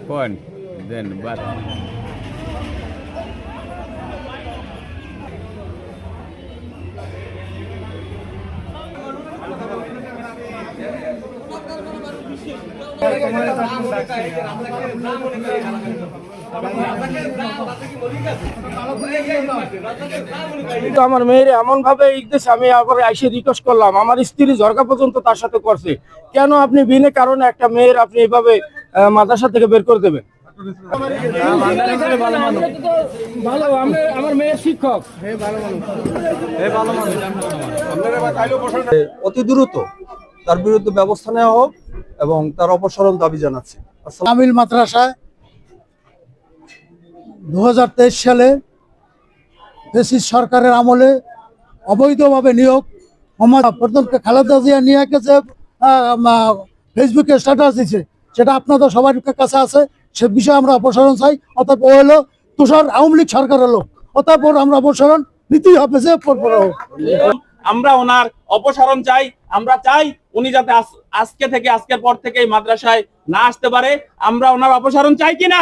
কোন দেন বাদ আমার মেয়ের এমন ভাবে ইকদেশে আমি আবার এসে রিকোয়েস্ট করলাম, আমার স্ত্রী ঝরকা পর্যন্ত তার সাথে করছে। কেন আপনি বিনা কারণে একটা মেয়ের আপনি এইভাবে মাদ্রাসা থেকে বের করে দেবেন? ভালো, আমার মেয়ের শিক্ষক অতি দ্রুত তার বিরুদ্ধে ব্যবস্থা নেওয়া হোক এবং তার অপসারণ দাবি জানাচ্ছি। কামিল মাদ্রাসায় 2023 সালে ফ্যাসিস্ট সরকারের আমলে অবৈধভাবে নিয়োগ প্রথমকে খালেদা জিয়া নিয়ে যে ফেসবুকে স্ট্যাটাস দিচ্ছে, সেটা আপনাদের সবার কাছে আছে। সে বিষয়ে আমরা অপসারণ চাই। অর্থাৎ ও হলো তুষার আওয়ামী লীগ সরকারের লোক, অর্থাৎ আমরা অপসারণ নিতেই হবে। যে আমরা ওনার অপসারণ চাই। আমরা চাই উনি যাতে আজকের পর থেকে মাদ্রাসায় না আসতে পারে। আমরা ওনার অপসারণ চাই কিনা?